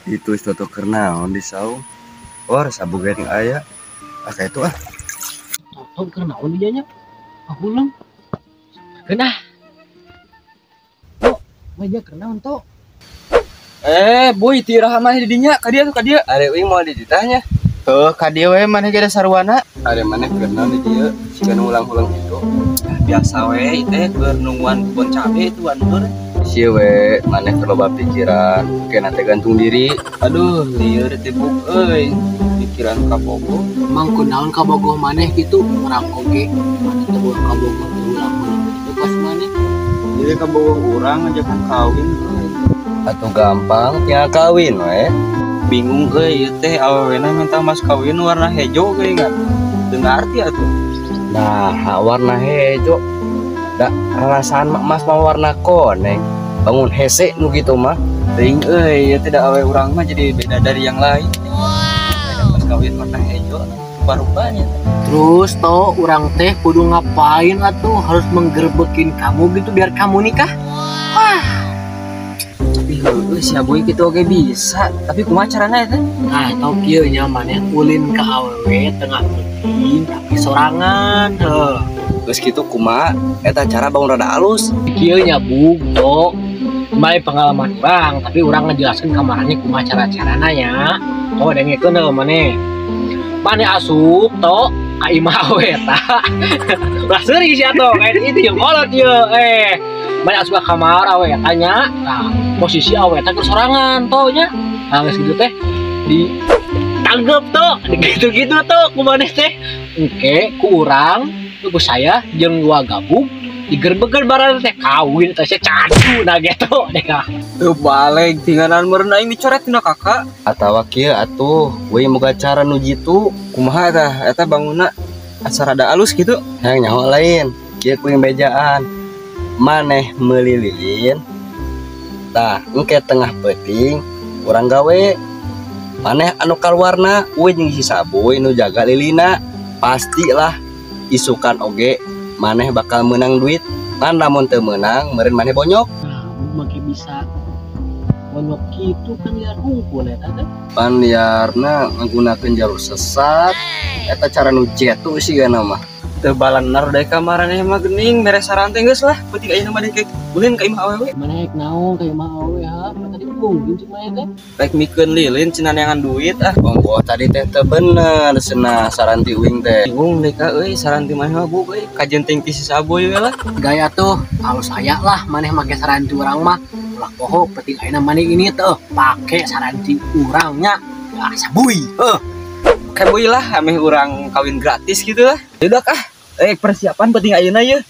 Itu suatu kernaon di saung. Or sabu gering aya. Kayak itu ah. Toto kernaon dia nya. Pulang. Kenah. Tok, meja kernaon tok. Boy tiraha mah di dinya ka dia Are uing mau ditanya. tuh ka dia we maneh ge sarwana Are mana kernaon di dieu? Sika ulang-ulang itu. biasa we teh keur nungguan kebun cabe itu anur. Si we mana keloba pikiran. Kena teh gantung diri. Aduh lieur teh buk euy pikiran kabogo. Emang kunaon kabogoh maneh gitu orang oge. Maneh teh buat kabogoh ulang-ulang itu pas maneh. Jadi kabogo urang ajakan kawin Atau gampang tinggal kawin we. bingung euy ieu teh awewena minta mas kawin warna hejo geuning kan. Teu ngarti atuh. Nah, warna hejo. Da alasan emas mau warna koneng. Bangun hese nu gitu mah. Teuing euy ieu teh da awe urang mah jadi beda dari yang lain. Ada mas kawin warna hejo rupa-rupanya. Terus toh orang teh kudu ngapain atuh harus menggerbekin kamu gitu biar kamu nikah? Tapi heueuh si aboy kitu oge bisa, tapi kumaha carana eta? Nah, tau kieu nya maneh ulin ka awewe tengah penting tapi sorangan heuh. Geus kitu kumaha eta cara bangun rada alus. Kieu nya bug to. Kembali pengalaman urang tapi urang ngejelakeun ka marane kumaha cara-carana nya. Toh dengekeun heuh maneh. Maneh asup to ka imah awe eta. Ulah seuring sia to kayak itu yang kolot ieu banyak asup ka kamar awe tanya. Nah, posisi awe teh sorangan toh nya. Nah, geus kitu teh di tanggep tuh gitu-gitu tuh ku maneh teh engke ku urang ku saya jeung dua gabung digerbekeun barang teh kawin teh candu na gitu deh kah. Teu balik tinggalan meureun aing dicoret tina kakak. Atawa kieu atuh we moga cara nu jitu. Kumaha tah eta bangunna asa rada alus gitu. Yang nyaho lain kieu kuing bejaan. Maneh meuli lilin. Tah engke tengah peuting urang gawe. Maneh anu kaluarna we jeung si saboy nu jaga lilina. Pastilah isukan oge maneh bakal menang duit. Kan lamun teu meunang meureun maneh bonyok. Nah, make bisa bonyok gitu kan liar hungkul eta teh. Pan liarna nggunakeun jalur sesat. Eta cara nu jetu sigana mah. Teu balanar da kamaraneh mah geuning mere saran teh geus lah penting ayeuna mah dek ulin ka imah awewe. Maneh naon ka imah awewe ha? Tadi bungkin cik maneh teh. Rek mikeun lilin cenah neangan duit ah. Monggo tadi teh teu bener cenah saran ti uing teh. Bingung deh kak euy saran ti maneh mah bu euy kajenting ti si saboy we lah. Gaya tuh halus aya lah maneh make saran ti urang mah. Ulah poho penting ayeuna maneh ini teh pake saran ti urangnya. Ah sabuy. Kayak boy lah ameh urang kawin gratis gitu lah. Udah kah persiapan penting ayeuna ye.